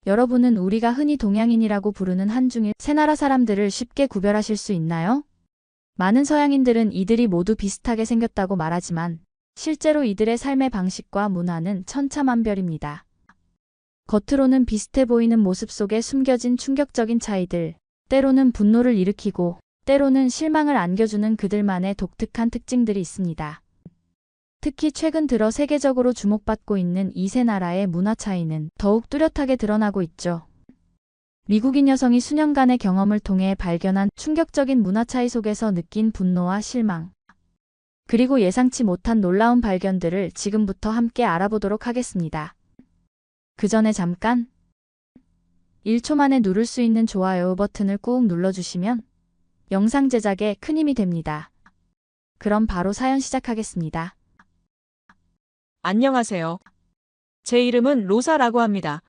여러분은 우리가 흔히 동양인이라고 부르는 한중일 세 나라 사람들을 쉽게 구별하실 수 있나요? 많은 서양인들은 이들이 모두 비슷하게 생겼다고 말하지만 실제로 이들의 삶의 방식과 문화는 천차만별입니다. 겉으로는 비슷해 보이는 모습 속에 숨겨진 충격적인 차이들, 때로는 분노를 일으키고 때로는 실망을 안겨주는 그들만의 독특한 특징들이 있습니다. 특히 최근 들어 세계적으로 주목받고 있는 이 세 나라의 문화 차이는 더욱 뚜렷하게 드러나고 있죠. 미국인 여성이 수년간의 경험을 통해 발견한 충격적인 문화 차이 속에서 느낀 분노와 실망, 그리고 예상치 못한 놀라운 발견들을 지금부터 함께 알아보도록 하겠습니다. 그 전에 잠깐 1초 만에 누를 수 있는 좋아요 버튼을 꾹 눌러주시면 영상 제작에 큰 힘이 됩니다. 그럼 바로 사연 시작하겠습니다. 안녕하세요. 제 이름은 로사라고 합니다.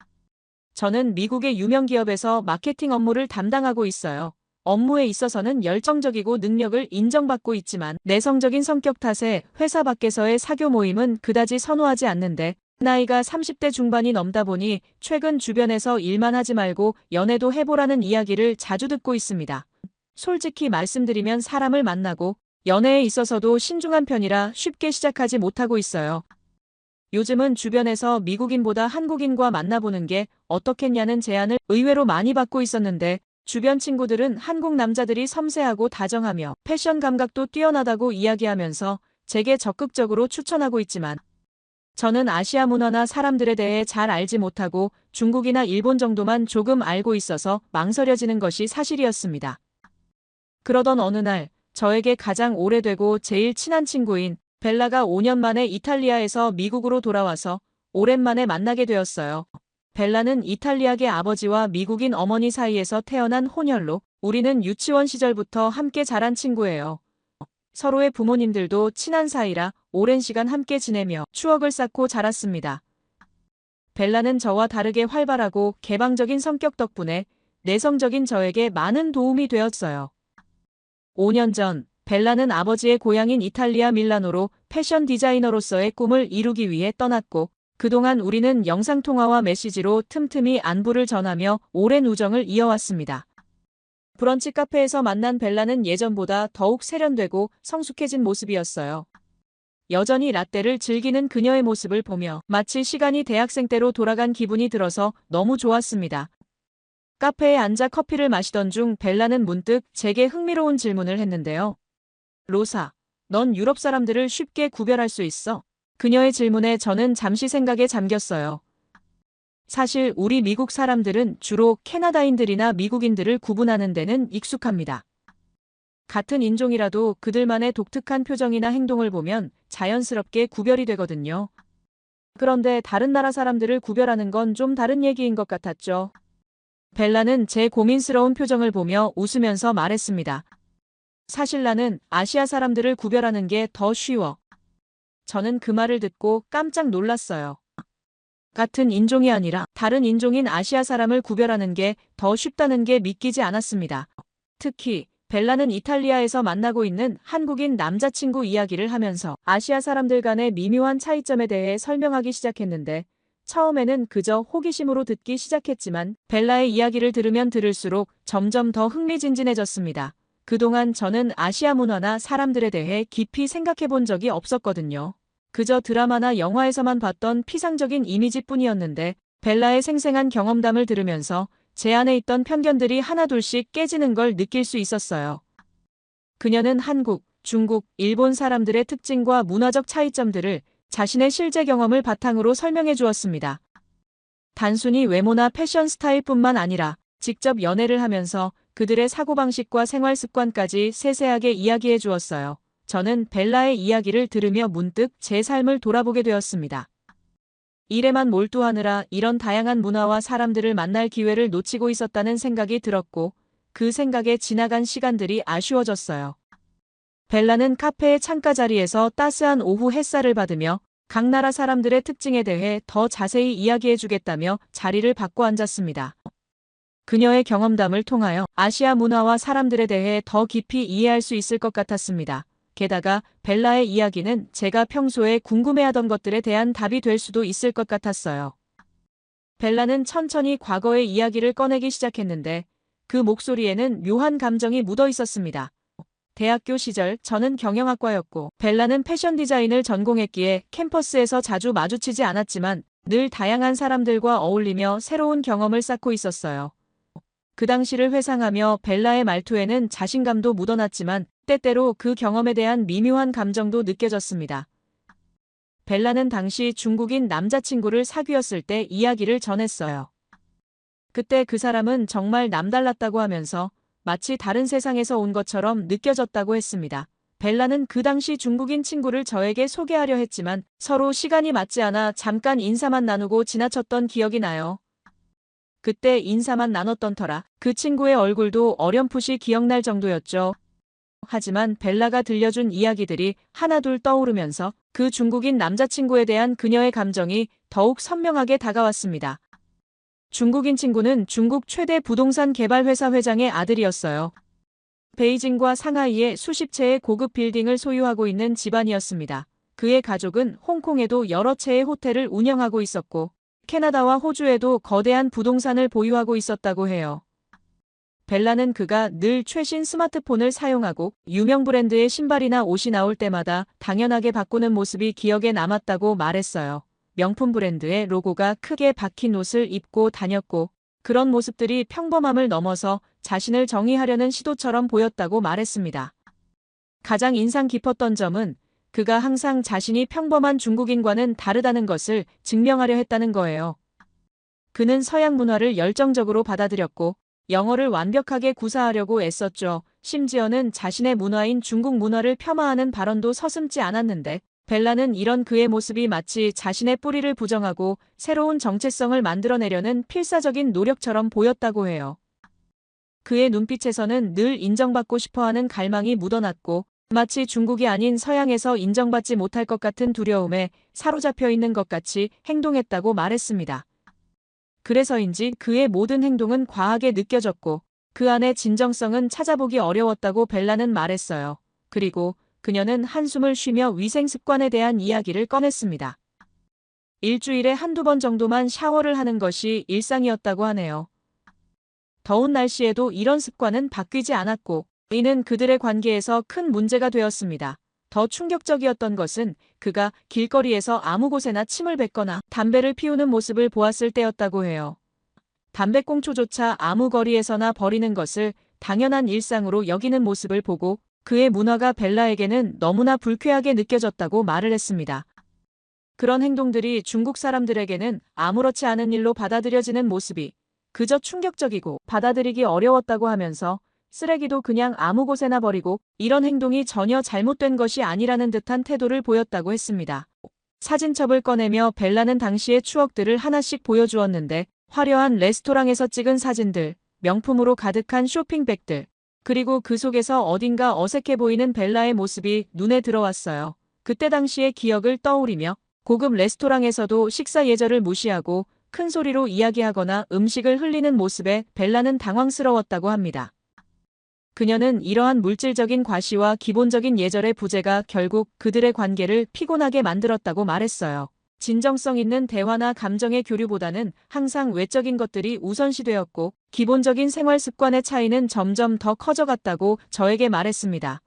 저는 미국의 유명 기업에서 마케팅 업무를 담당하고 있어요. 업무에 있어서는 열정적이고 능력을 인정받고 있지만 내성적인 성격 탓에 회사 밖에서의 사교 모임은 그다지 선호하지 않는데 나이가 30대 중반이 넘다 보니 최근 주변에서 일만 하지 말고 연애도 해보라는 이야기를 자주 듣고 있습니다. 솔직히 말씀드리면 사람을 만나고 연애에 있어서도 신중한 편이라 쉽게 시작하지 못하고 있어요. 요즘은 주변에서 미국인보다 한국인과 만나보는 게 어떻겠냐는 제안을 의외로 많이 받고 있었는데 주변 친구들은 한국 남자들이 섬세하고 다정하며 패션 감각도 뛰어나다고 이야기하면서 제게 적극적으로 추천하고 있지만 저는 아시아 문화나 사람들에 대해 잘 알지 못하고 중국이나 일본 정도만 조금 알고 있어서 망설여지는 것이 사실이었습니다. 그러던 어느 날 저에게 가장 오래되고 제일 친한 친구인 벨라가 5년 만에 이탈리아에서 미국으로 돌아와서 오랜만에 만나게 되었어요. 벨라는 이탈리아계 아버지와 미국인 어머니 사이에서 태어난 혼혈로 우리는 유치원 시절부터 함께 자란 친구예요. 서로의 부모님들도 친한 사이라 오랜 시간 함께 지내며 추억을 쌓고 자랐습니다. 벨라는 저와 다르게 활발하고 개방적인 성격 덕분에 내성적인 저에게 많은 도움이 되었어요. 5년 전 벨라는 아버지의 고향인 이탈리아 밀라노로 패션 디자이너로서의 꿈을 이루기 위해 떠났고 그동안 우리는 영상통화와 메시지로 틈틈이 안부를 전하며 오랜 우정을 이어왔습니다. 브런치 카페에서 만난 벨라는 예전보다 더욱 세련되고 성숙해진 모습이었어요. 여전히 라떼를 즐기는 그녀의 모습을 보며 마치 시간이 대학생 때로 돌아간 기분이 들어서 너무 좋았습니다. 카페에 앉아 커피를 마시던 중 벨라는 문득 제게 흥미로운 질문을 했는데요. 로사, 넌 유럽 사람들을 쉽게 구별할 수 있어? 그녀의 질문에 저는 잠시 생각에 잠겼어요. 사실 우리 미국 사람들은 주로 캐나다인들이나 미국인들을 구분하는 데는 익숙합니다. 같은 인종이라도 그들만의 독특한 표정이나 행동을 보면 자연스럽게 구별이 되거든요. 그런데 다른 나라 사람들을 구별하는 건 좀 다른 얘기인 것 같았죠. 벨라는 제 고민스러운 표정을 보며 웃으면서 말했습니다. 사실 나는 아시아 사람들을 구별하는 게 더 쉬워. 저는 그 말을 듣고 깜짝 놀랐어요. 같은 인종이 아니라 다른 인종인 아시아 사람을 구별하는 게 더 쉽다는 게 믿기지 않았습니다. 특히 벨라는 이탈리아에서 만나고 있는 한국인 남자친구 이야기를 하면서 아시아 사람들 간의 미묘한 차이점에 대해 설명하기 시작했는데 처음에는 그저 호기심으로 듣기 시작했지만 벨라의 이야기를 들으면 들을수록 점점 더 흥미진진해졌습니다. 그동안 저는 아시아 문화나 사람들에 대해 깊이 생각해 본 적이 없었거든요. 그저 드라마나 영화에서만 봤던 피상적인 이미지뿐이었는데 벨라의 생생한 경험담을 들으면서 제 안에 있던 편견들이 하나둘씩 깨지는 걸 느낄 수 있었어요. 그녀는 한국, 중국, 일본 사람들의 특징과 문화적 차이점들을 자신의 실제 경험을 바탕으로 설명해 주었습니다. 단순히 외모나 패션 스타일뿐만 아니라 직접 연애를 하면서 그들의 사고방식과 생활 습관까지 세세하게 이야기해 주었어요. 저는 벨라의 이야기를 들으며 문득 제 삶을 돌아보게 되었습니다. 일에만 몰두하느라 이런 다양한 문화와 사람들을 만날 기회를 놓치고 있었다는 생각이 들었고 그 생각에 지나간 시간들이 아쉬워졌어요. 벨라는 카페의 창가 자리에서 따스한 오후 햇살을 받으며 각 나라 사람들의 특징에 대해 더 자세히 이야기해 주겠다며 자리를 바꿔 앉았습니다. 그녀의 경험담을 통하여 아시아 문화와 사람들에 대해 더 깊이 이해할 수 있을 것 같았습니다. 게다가 벨라의 이야기는 제가 평소에 궁금해하던 것들에 대한 답이 될 수도 있을 것 같았어요. 벨라는 천천히 과거의 이야기를 꺼내기 시작했는데 그 목소리에는 묘한 감정이 묻어 있었습니다. 대학교 시절 저는 경영학과였고 벨라는 패션 디자인을 전공했기에 캠퍼스에서 자주 마주치지 않았지만 늘 다양한 사람들과 어울리며 새로운 경험을 쌓고 있었어요. 그 당시를 회상하며 벨라의 말투에는 자신감도 묻어났지만 때때로 그 경험에 대한 미묘한 감정도 느껴졌습니다. 벨라는 당시 중국인 남자친구를 사귀었을 때 이야기를 전했어요. 그때 그 사람은 정말 남달랐다고 하면서 마치 다른 세상에서 온 것처럼 느껴졌다고 했습니다. 벨라는 그 당시 중국인 친구를 저에게 소개하려 했지만 서로 시간이 맞지 않아 잠깐 인사만 나누고 지나쳤던 기억이 나요. 그때 인사만 나눴던 터라 그 친구의 얼굴도 어렴풋이 기억날 정도였죠. 하지만 벨라가 들려준 이야기들이 하나둘 떠오르면서 그 중국인 남자친구에 대한 그녀의 감정이 더욱 선명하게 다가왔습니다. 중국인 친구는 중국 최대 부동산 개발 회사 회장의 아들이었어요. 베이징과 상하이에 수십 채의 고급 빌딩을 소유하고 있는 집안이었습니다. 그의 가족은 홍콩에도 여러 채의 호텔을 운영하고 있었고 캐나다와 호주에도 거대한 부동산을 보유하고 있었다고 해요. 벨라는 그가 늘 최신 스마트폰을 사용하고 유명 브랜드의 신발이나 옷이 나올 때마다 당연하게 바꾸는 모습이 기억에 남았다고 말했어요. 명품 브랜드의 로고가 크게 박힌 옷을 입고 다녔고 그런 모습들이 평범함을 넘어서 자신을 정의하려는 시도처럼 보였다고 말했습니다. 가장 인상 깊었던 점은 그가 항상 자신이 평범한 중국인과는 다르다는 것을 증명하려 했다는 거예요. 그는 서양 문화를 열정적으로 받아들였고 영어를 완벽하게 구사하려고 애썼죠. 심지어는 자신의 문화인 중국 문화를 폄하하는 발언도 서슴지 않았는데 벨라는 이런 그의 모습이 마치 자신의 뿌리를 부정하고 새로운 정체성을 만들어내려는 필사적인 노력처럼 보였다고 해요. 그의 눈빛에서는 늘 인정받고 싶어하는 갈망이 묻어났고 마치 중국이 아닌 서양에서 인정받지 못할 것 같은 두려움에 사로잡혀 있는 것 같이 행동했다고 말했습니다. 그래서인지 그의 모든 행동은 과하게 느껴졌고 그 안의 진정성은 찾아보기 어려웠다고 벨라는 말했어요. 그리고 그녀는 한숨을 쉬며 위생 습관에 대한 이야기를 꺼냈습니다. 일주일에 한두 번 정도만 샤워를 하는 것이 일상이었다고 하네요. 더운 날씨에도 이런 습관은 바뀌지 않았고 이는 그들의 관계에서 큰 문제가 되었습니다. 더 충격적이었던 것은 그가 길거리에서 아무 곳에나 침을 뱉거나 담배를 피우는 모습을 보았을 때였다고 해요. 담배꽁초조차 아무 거리에서나 버리는 것을 당연한 일상으로 여기는 모습을 보고 그의 문화가 벨라에게는 너무나 불쾌하게 느껴졌다고 말을 했습니다. 그런 행동들이 중국 사람들에게는 아무렇지 않은 일로 받아들여지는 모습이 그저 충격적이고 받아들이기 어려웠다고 하면서 쓰레기도 그냥 아무 곳에나 버리고 이런 행동이 전혀 잘못된 것이 아니라는 듯한 태도를 보였다고 했습니다. 사진첩을 꺼내며 벨라는 당시의 추억들을 하나씩 보여주었는데 화려한 레스토랑에서 찍은 사진들, 명품으로 가득한 쇼핑백들, 그리고 그 속에서 어딘가 어색해 보이는 벨라의 모습이 눈에 들어왔어요. 그때 당시의 기억을 떠올리며 고급 레스토랑에서도 식사 예절을 무시하고 큰 소리로 이야기하거나 음식을 흘리는 모습에 벨라는 당황스러웠다고 합니다. 그녀는 이러한 물질적인 과시와 기본적인 예절의 부재가 결국 그들의 관계를 피곤하게 만들었다고 말했어요. 진정성 있는 대화나 감정의 교류보다는 항상 외적인 것들이 우선시되었고 기본적인 생활 습관의 차이는 점점 더 커져갔다고 저에게 말했습니다.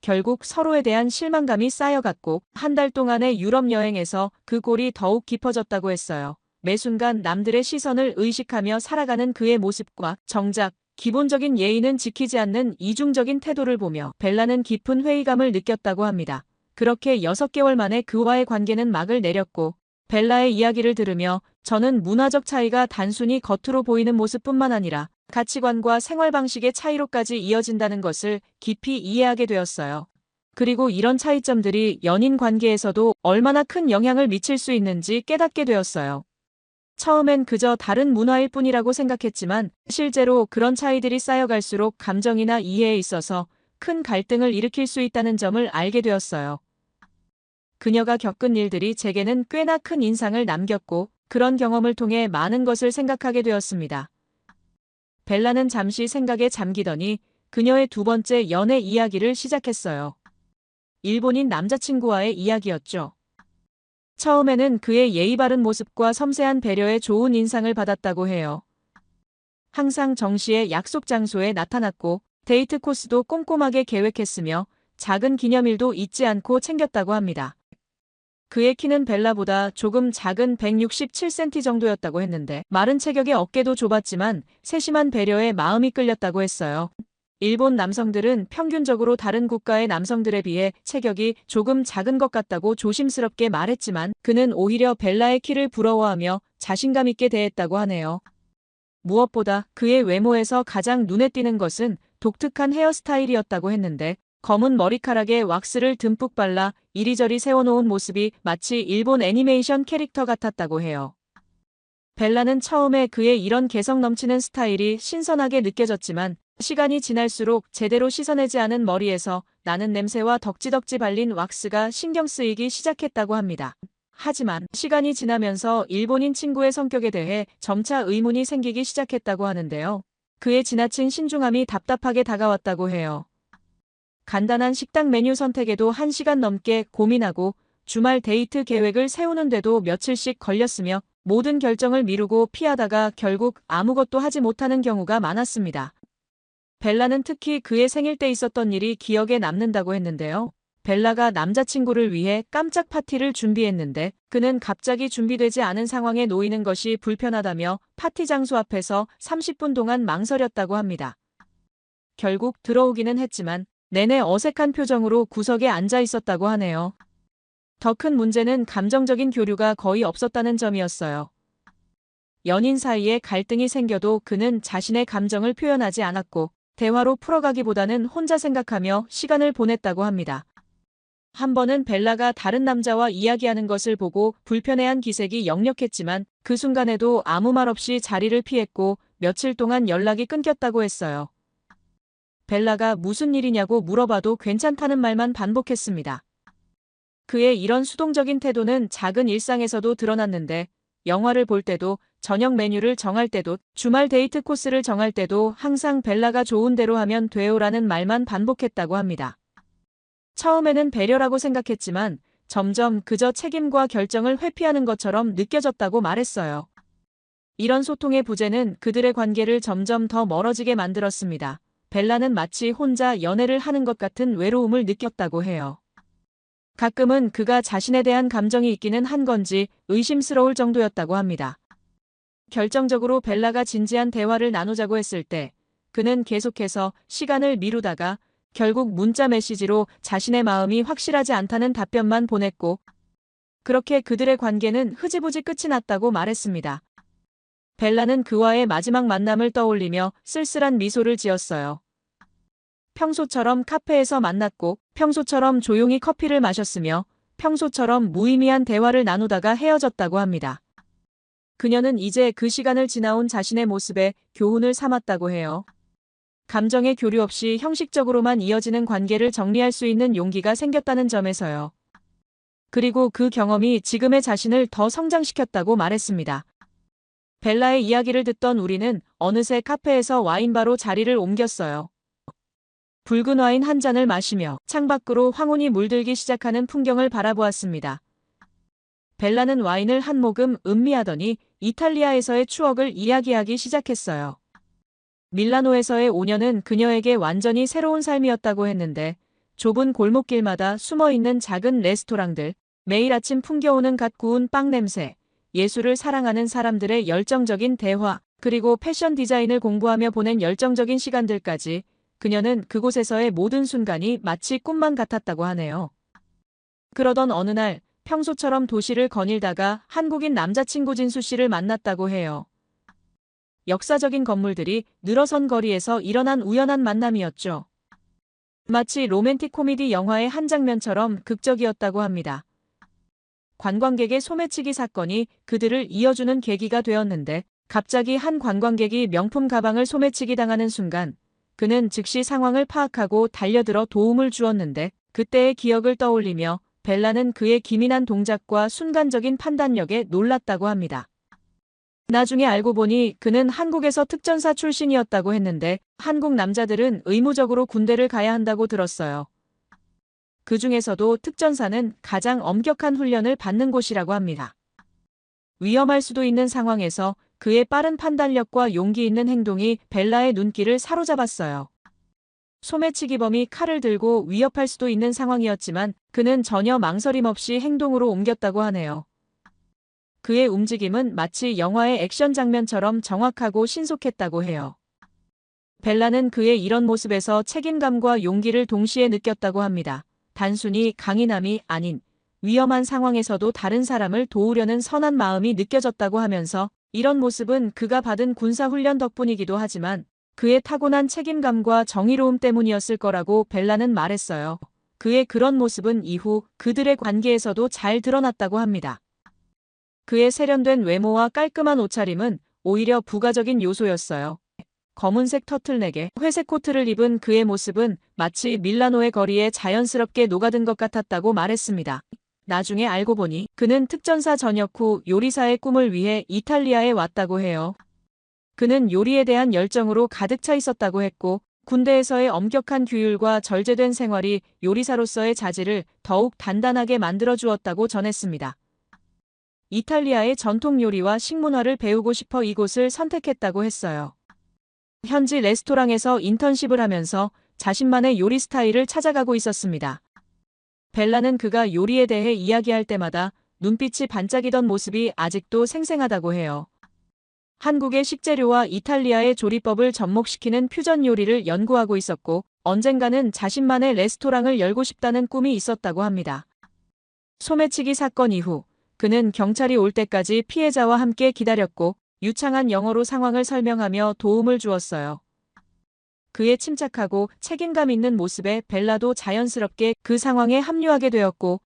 결국 서로에 대한 실망감이 쌓여갔고 한 달 동안의 유럽 여행에서 그 꼴이 더욱 깊어졌다고 했어요. 매 순간 남들의 시선을 의식하며 살아가는 그의 모습과 정작 기본적인 예의는 지키지 않는 이중적인 태도를 보며 벨라는 깊은 회의감을 느꼈다고 합니다. 그렇게 6개월 만에 그와의 관계는 막을 내렸고 벨라의 이야기를 들으며 저는 문화적 차이가 단순히 겉으로 보이는 모습뿐만 아니라 가치관과 생활 방식의 차이로까지 이어진다는 것을 깊이 이해하게 되었어요. 그리고 이런 차이점들이 연인 관계에서도 얼마나 큰 영향을 미칠 수 있는지 깨닫게 되었어요. 처음엔 그저 다른 문화일 뿐이라고 생각했지만 실제로 그런 차이들이 쌓여갈수록 감정이나 이해에 있어서 큰 갈등을 일으킬 수 있다는 점을 알게 되었어요. 그녀가 겪은 일들이 제게는 꽤나 큰 인상을 남겼고 그런 경험을 통해 많은 것을 생각하게 되었습니다. 벨라는 잠시 생각에 잠기더니 그녀의 두 번째 연애 이야기를 시작했어요. 일본인 남자친구와의 이야기였죠. 처음에는 그의 예의 바른 모습과 섬세한 배려에 좋은 인상을 받았다고 해요. 항상 정시에 약속 장소에 나타났고 데이트 코스도 꼼꼼하게 계획했으며 작은 기념일도 잊지 않고 챙겼다고 합니다. 그의 키는 벨라보다 조금 작은 167cm 정도였다고 했는데 마른 체격의 어깨도 좁았지만 세심한 배려에 마음이 끌렸다고 했어요. 일본 남성들은 평균적으로 다른 국가의 남성들에 비해 체격이 조금 작은 것 같다고 조심스럽게 말했지만 그는 오히려 벨라의 키를 부러워하며 자신감 있게 대했다고 하네요. 무엇보다 그의 외모에서 가장 눈에 띄는 것은 독특한 헤어스타일이었다고 했는데 검은 머리카락에 왁스를 듬뿍 발라 이리저리 세워놓은 모습이 마치 일본 애니메이션 캐릭터 같았다고 해요. 벨라는 처음에 그의 이런 개성 넘치는 스타일이 신선하게 느껴졌지만 시간이 지날수록 제대로 씻어내지 않은 머리에서 나는 냄새와 덕지덕지 발린 왁스가 신경 쓰이기 시작했다고 합니다. 하지만 시간이 지나면서 일본인 친구의 성격에 대해 점차 의문이 생기기 시작했다고 하는데요. 그의 지나친 신중함이 답답하게 다가왔다고 해요. 간단한 식당 메뉴 선택에도 1시간 넘게 고민하고 주말 데이트 계획을 세우는데도 며칠씩 걸렸으며 모든 결정을 미루고 피하다가 결국 아무것도 하지 못하는 경우가 많았습니다. 벨라는 특히 그의 생일 때 있었던 일이 기억에 남는다고 했는데요. 벨라가 남자친구를 위해 깜짝 파티를 준비했는데 그는 갑자기 준비되지 않은 상황에 놓이는 것이 불편하다며 파티 장소 앞에서 30분 동안 망설였다고 합니다. 결국 들어오기는 했지만 내내 어색한 표정으로 구석에 앉아 있었다고 하네요. 더 큰 문제는 감정적인 교류가 거의 없었다는 점이었어요. 연인 사이에 갈등이 생겨도 그는 자신의 감정을 표현하지 않았고 대화로 풀어가기보다는 혼자 생각하며 시간을 보냈다고 합니다. 한 번은 벨라가 다른 남자와 이야기하는 것을 보고 불편해한 기색이 역력했지만 그 순간에도 아무 말 없이 자리를 피했고 며칠 동안 연락이 끊겼다고 했어요. 벨라가 무슨 일이냐고 물어봐도 괜찮다는 말만 반복했습니다. 그의 이런 수동적인 태도는 작은 일상에서도 드러났는데 영화를 볼 때도 저녁 메뉴를 정할 때도 주말 데이트 코스를 정할 때도 항상 벨라가 좋은 대로 하면 돼요라는 말만 반복했다고 합니다. 처음에는 배려라고 생각했지만 점점 그저 책임과 결정을 회피하는 것처럼 느껴졌다고 말했어요. 이런 소통의 부재는 그들의 관계를 점점 더 멀어지게 만들었습니다. 벨라는 마치 혼자 연애를 하는 것 같은 외로움을 느꼈다고 해요. 가끔은 그가 자신에 대한 감정이 있기는 한 건지 의심스러울 정도였다고 합니다. 결정적으로 벨라가 진지한 대화를 나누자고 했을 때 그는 계속해서 시간을 미루다가 결국 문자 메시지로 자신의 마음이 확실하지 않다는 답변만 보냈고 그렇게 그들의 관계는 흐지부지 끝이 났다고 말했습니다. 벨라는 그와의 마지막 만남을 떠올리며 쓸쓸한 미소를 지었어요. 평소처럼 카페에서 만났고 평소처럼 조용히 커피를 마셨으며 평소처럼 무의미한 대화를 나누다가 헤어졌다고 합니다. 그녀는 이제 그 시간을 지나온 자신의 모습에 교훈을 삼았다고 해요. 감정의 교류 없이 형식적으로만 이어지는 관계를 정리할 수 있는 용기가 생겼다는 점에서요. 그리고 그 경험이 지금의 자신을 더 성장시켰다고 말했습니다. 벨라의 이야기를 듣던 우리는 어느새 카페에서 와인바로 자리를 옮겼어요. 붉은 와인 한 잔을 마시며 창밖으로 황혼이 물들기 시작하는 풍경을 바라보았습니다. 벨라는 와인을 한 모금 음미하더니 이탈리아에서의 추억을 이야기하기 시작했어요. 밀라노에서의 5년은 그녀에게 완전히 새로운 삶이었다고 했는데 좁은 골목길마다 숨어있는 작은 레스토랑들, 매일 아침 풍겨오는 갓 구운 빵 냄새, 예술을 사랑하는 사람들의 열정적인 대화, 그리고 패션 디자인을 공부하며 보낸 열정적인 시간들까지 그녀는 그곳에서의 모든 순간이 마치 꿈만 같았다고 하네요. 그러던 어느 날 평소처럼 도시를 거닐다가 한국인 남자친구 진수 씨를 만났다고 해요. 역사적인 건물들이 늘어선 거리에서 일어난 우연한 만남이었죠. 마치 로맨틱 코미디 영화의 한 장면처럼 극적이었다고 합니다. 관광객의 소매치기 사건이 그들을 이어주는 계기가 되었는데 갑자기 한 관광객이 명품 가방을 소매치기 당하는 순간 그는 즉시 상황을 파악하고 달려들어 도움을 주었는데 그때의 기억을 떠올리며 벨라는 그의 기민한 동작과 순간적인 판단력에 놀랐다고 합니다. 나중에 알고 보니 그는 한국에서 특전사 출신이었다고 했는데 한국 남자들은 의무적으로 군대를 가야 한다고 들었어요. 그 중에서도 특전사는 가장 엄격한 훈련을 받는 곳이라고 합니다. 위험할 수도 있는 상황에서 그의 빠른 판단력과 용기 있는 행동이 벨라의 눈길을 사로잡았어요. 소매치기범이 칼을 들고 위협할 수도 있는 상황이었지만 그는 전혀 망설임 없이 행동으로 옮겼다고 하네요. 그의 움직임은 마치 영화의 액션 장면처럼 정확하고 신속했다고 해요. 벨라는 그의 이런 모습에서 책임감과 용기를 동시에 느꼈다고 합니다. 단순히 강인함이 아닌 위험한 상황에서도 다른 사람을 도우려는 선한 마음이 느껴졌다고 하면서 이런 모습은 그가 받은 군사훈련 덕분이기도 하지만 그의 타고난 책임감과 정의로움 때문이었을 거라고 벨라는 말했어요. 그의 그런 모습은 이후 그들의 관계에서도 잘 드러났다고 합니다. 그의 세련된 외모와 깔끔한 옷차림은 오히려 부가적인 요소였어요. 검은색 터틀넥에 회색 코트를 입은 그의 모습은 마치 밀라노의 거리에 자연스럽게 녹아든 것 같았다고 말했습니다. 나중에 알고 보니 그는 특전사 전역 후 요리사의 꿈을 위해 이탈리아에 왔다고 해요. 그는 요리에 대한 열정으로 가득 차 있었다고 했고 군대에서의 엄격한 규율과 절제된 생활이 요리사로서의 자질을 더욱 단단하게 만들어주었다고 전했습니다. 이탈리아의 전통 요리와 식문화를 배우고 싶어 이곳을 선택했다고 했어요. 현지 레스토랑에서 인턴십을 하면서 자신만의 요리 스타일을 찾아가고 있었습니다. 벨라는 그가 요리에 대해 이야기할 때마다 눈빛이 반짝이던 모습이 아직도 생생하다고 해요. 한국의 식재료와 이탈리아의 조리법을 접목시키는 퓨전 요리를 연구하고 있었고 언젠가는 자신만의 레스토랑을 열고 싶다는 꿈이 있었다고 합니다. 소매치기 사건 이후 그는 경찰이 올 때까지 피해자와 함께 기다렸고 유창한 영어로 상황을 설명하며 도움을 주었어요. 그의 침착하고 책임감 있는 모습에 벨라도 자연스럽게 그 상황에 합류하게 되었고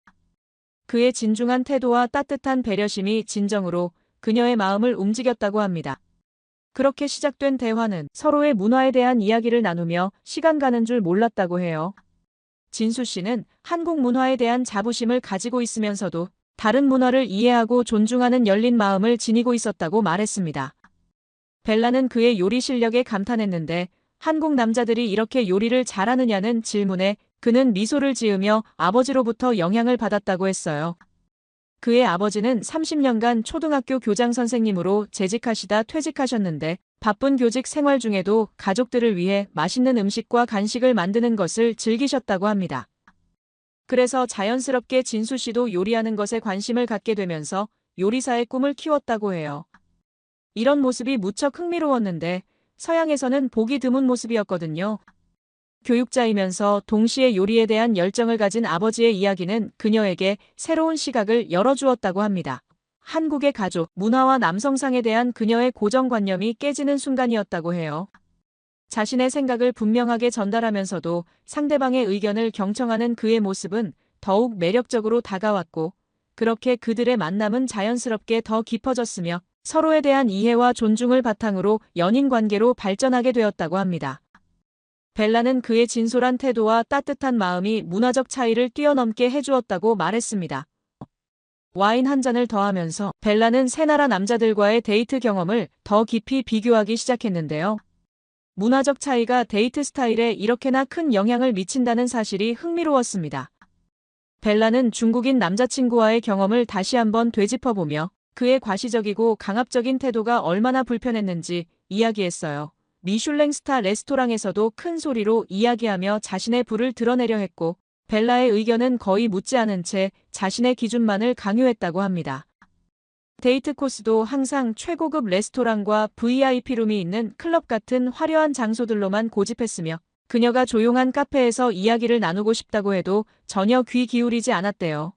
그의 진중한 태도와 따뜻한 배려심이 진정으로 그녀의 마음을 움직였다고 합니다. 그렇게 시작된 대화는 서로의 문화에 대한 이야기를 나누며 시간 가는 줄 몰랐다고 해요. 진수 씨는 한국 문화에 대한 자부심을 가지고 있으면서도 다른 문화를 이해하고 존중하는 열린 마음을 지니고 있었다고 말했습니다. 벨라는 그의 요리 실력에 감탄했는데 한국 남자들이 이렇게 요리를 잘하느냐는 질문에 그는 미소를 지으며 아버지로부터 영향을 받았다고 했어요. 그의 아버지는 30년간 초등학교 교장 선생님으로 재직하시다 퇴직하셨는데 바쁜 교직 생활 중에도 가족들을 위해 맛있는 음식과 간식을 만드는 것을 즐기셨다고 합니다. 그래서 자연스럽게 진수 씨도 요리하는 것에 관심을 갖게 되면서 요리사의 꿈을 키웠다고 해요. 이런 모습이 무척 흥미로웠는데 서양에서는 보기 드문 모습이었거든요. 교육자이면서 동시에 요리에 대한 열정을 가진 아버지의 이야기는 그녀에게 새로운 시각을 열어주었다고 합니다. 한국의 가족, 문화와 남성상에 대한 그녀의 고정관념이 깨지는 순간이었다고 해요. 자신의 생각을 분명하게 전달하면서도 상대방의 의견을 경청하는 그의 모습은 더욱 매력적으로 다가왔고 그렇게 그들의 만남은 자연스럽게 더 깊어졌으며 서로에 대한 이해와 존중을 바탕으로 연인 관계로 발전하게 되었다고 합니다. 벨라는 그의 진솔한 태도와 따뜻한 마음이 문화적 차이를 뛰어넘게 해주었다고 말했습니다. 와인 한 잔을 더하면서 벨라는 새 나라 남자들과의 데이트 경험을 더 깊이 비교하기 시작했는데요. 문화적 차이가 데이트 스타일에 이렇게나 큰 영향을 미친다는 사실이 흥미로웠습니다. 벨라는 중국인 남자친구와의 경험을 다시 한번 되짚어보며 그의 과시적이고 강압적인 태도가 얼마나 불편했는지 이야기했어요. 미슐랭 스타 레스토랑에서도 큰 소리로 이야기하며 자신의 부를 드러내려 했고 벨라의 의견은 거의 묻지 않은 채 자신의 기준만을 강요했다고 합니다. 데이트 코스도 항상 최고급 레스토랑과 VIP룸이 있는 클럽 같은 화려한 장소들로만 고집했으며 그녀가 조용한 카페에서 이야기를 나누고 싶다고 해도 전혀 귀 기울이지 않았대요.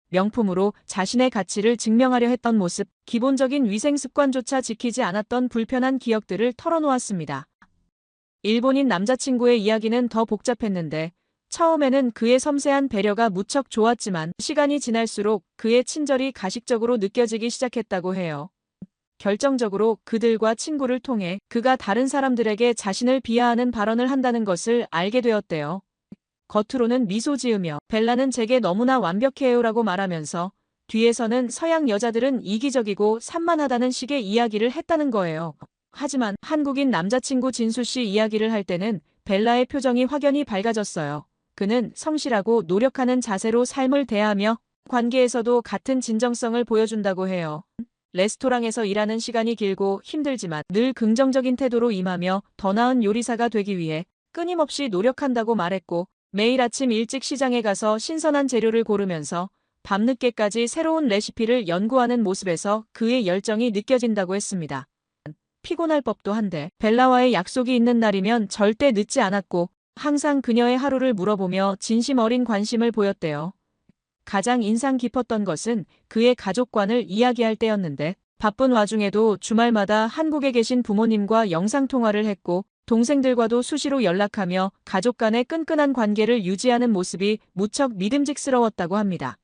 명품으로 자신의 가치를 증명하려 했던 모습, 기본적인 위생 습관조차 지키지 않았던 불편한 기억들을 털어놓았습니다. 일본인 남자친구의 이야기는 더 복잡했는데 처음에는 그의 섬세한 배려가 무척 좋았지만 시간이 지날수록 그의 친절이 가식적으로 느껴지기 시작했다고 해요. 결정적으로 그들과 친구를 통해 그가 다른 사람들에게 자신을 비하하는 발언을 한다는 것을 알게 되었대요. 겉으로는 미소 지으며 벨라는 제게 너무나 완벽해요라고 말하면서 뒤에서는 서양 여자들은 이기적이고 산만하다는 식의 이야기를 했다는 거예요. 하지만 한국인 남자친구 진수 씨 이야기를 할 때는 벨라의 표정이 확연히 밝아졌어요. 그는 성실하고 노력하는 자세로 삶을 대하며 관계에서도 같은 진정성을 보여준다고 해요. 레스토랑에서 일하는 시간이 길고 힘들지만 늘 긍정적인 태도로 임하며 더 나은 요리사가 되기 위해 끊임없이 노력한다고 말했고, 매일 아침 일찍 시장에 가서 신선한 재료를 고르면서 밤늦게까지 새로운 레시피를 연구하는 모습에서 그의 열정이 느껴진다고 했습니다. 피곤할 법도 한데 벨라와의 약속이 있는 날이면 절대 늦지 않았고 항상 그녀의 하루를 물어보며 진심 어린 관심을 보였대요. 가장 인상 깊었던 것은 그의 가족관을 이야기할 때였는데, 바쁜 와중에도 주말마다 한국에 계신 부모님과 영상통화를 했고 동생들과도 수시로 연락하며 가족 간의 끈끈한 관계를 유지하는 모습이 무척 믿음직스러웠다고 합니다.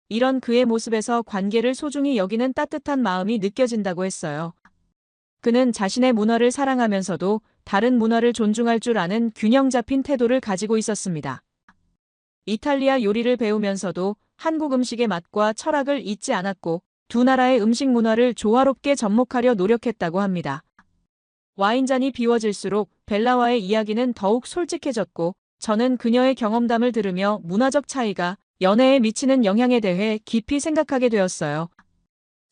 이런 그의 모습에서 관계를 소중히 여기는 따뜻한 마음이 느껴진다고 했어요. 그는 자신의 문화를 사랑하면서도 다른 문화를 존중할 줄 아는 균형 잡힌 태도를 가지고 있었습니다. 이탈리아 요리를 배우면서도 한국 음식의 맛과 철학을 잊지 않았고 두 나라의 음식 문화를 조화롭게 접목하려 노력했다고 합니다. 와인잔이 비워질수록 벨라와의 이야기는 더욱 솔직해졌고, 저는 그녀의 경험담을 들으며 문화적 차이가 연애에 미치는 영향에 대해 깊이 생각하게 되었어요.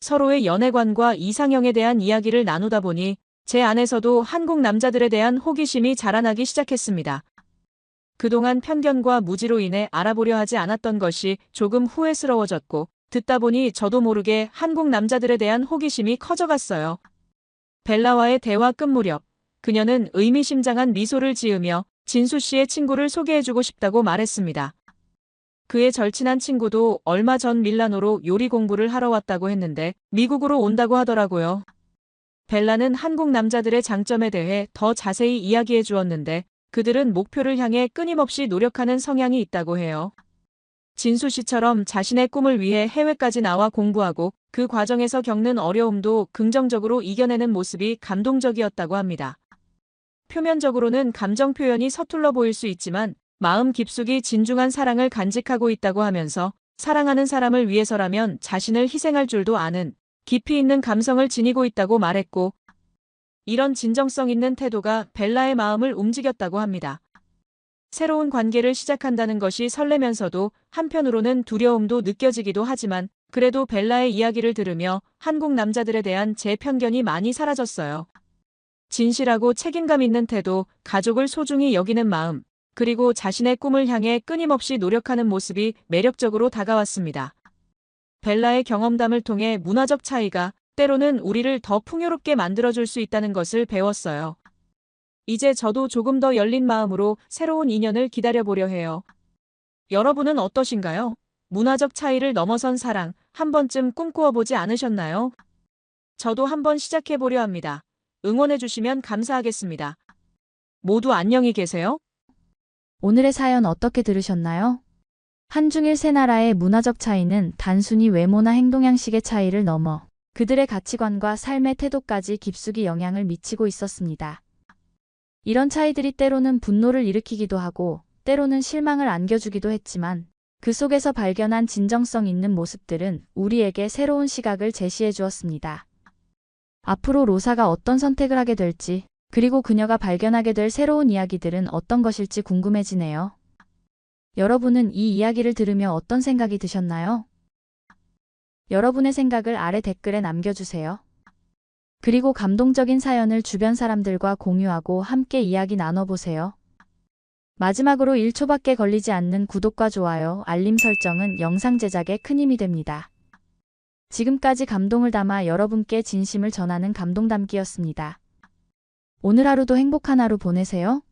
서로의 연애관과 이상형에 대한 이야기를 나누다 보니 제 안에서도 한국 남자들에 대한 호기심이 자라나기 시작했습니다. 그동안 편견과 무지로 인해 알아보려 하지 않았던 것이 조금 후회스러워졌고, 듣다 보니 저도 모르게 한국 남자들에 대한 호기심이 커져갔어요. 벨라와의 대화 끝 무렵, 그녀는 의미심장한 미소를 지으며 진수 씨의 친구를 소개해주고 싶다고 말했습니다. 그의 절친한 친구도 얼마 전 밀라노로 요리 공부를 하러 왔다고 했는데 미국으로 온다고 하더라고요. 벨라는 한국 남자들의 장점에 대해 더 자세히 이야기해 주었는데, 그들은 목표를 향해 끊임없이 노력하는 성향이 있다고 해요. 진수 씨처럼 자신의 꿈을 위해 해외까지 나와 공부하고 그 과정에서 겪는 어려움도 긍정적으로 이겨내는 모습이 감동적이었다고 합니다. 표면적으로는 감정 표현이 서툴러 보일 수 있지만 마음 깊숙이 진중한 사랑을 간직하고 있다고 하면서, 사랑하는 사람을 위해서라면 자신을 희생할 줄도 아는 깊이 있는 감성을 지니고 있다고 말했고, 이런 진정성 있는 태도가 벨라의 마음을 움직였다고 합니다. 새로운 관계를 시작한다는 것이 설레면서도 한편으로는 두려움도 느껴지기도 하지만, 그래도 벨라의 이야기를 들으며 한국 남자들에 대한 제 편견이 많이 사라졌어요. 진실하고 책임감 있는 태도, 가족을 소중히 여기는 마음, 그리고 자신의 꿈을 향해 끊임없이 노력하는 모습이 매력적으로 다가왔습니다. 벨라의 경험담을 통해 문화적 차이가 때로는 우리를 더 풍요롭게 만들어줄 수 있다는 것을 배웠어요. 이제 저도 조금 더 열린 마음으로 새로운 인연을 기다려보려 해요. 여러분은 어떠신가요? 문화적 차이를 넘어선 사랑, 한 번쯤 꿈꾸어보지 않으셨나요? 저도 한번 시작해보려 합니다. 응원해주시면 감사하겠습니다. 모두 안녕히 계세요. 오늘의 사연 어떻게 들으셨나요? 한중일 세 나라의 문화적 차이는 단순히 외모나 행동 양식의 차이를 넘어 그들의 가치관과 삶의 태도까지 깊숙이 영향을 미치고 있었습니다. 이런 차이들이 때로는 분노를 일으키기도 하고 때로는 실망을 안겨주기도 했지만, 그 속에서 발견한 진정성 있는 모습들은 우리에게 새로운 시각을 제시해 주었습니다. 앞으로 로사가 어떤 선택을 하게 될지, 그리고 그녀가 발견하게 될 새로운 이야기들은 어떤 것일지 궁금해지네요. 여러분은 이 이야기를 들으며 어떤 생각이 드셨나요? 여러분의 생각을 아래 댓글에 남겨주세요. 그리고 감동적인 사연을 주변 사람들과 공유하고 함께 이야기 나눠보세요. 마지막으로 1초밖에 걸리지 않는 구독과 좋아요, 알림 설정은 영상 제작에 큰 힘이 됩니다. 지금까지 감동을 담아 여러분께 진심을 전하는 감동담기였습니다. 오늘 하루도 행복한 하루 보내세요.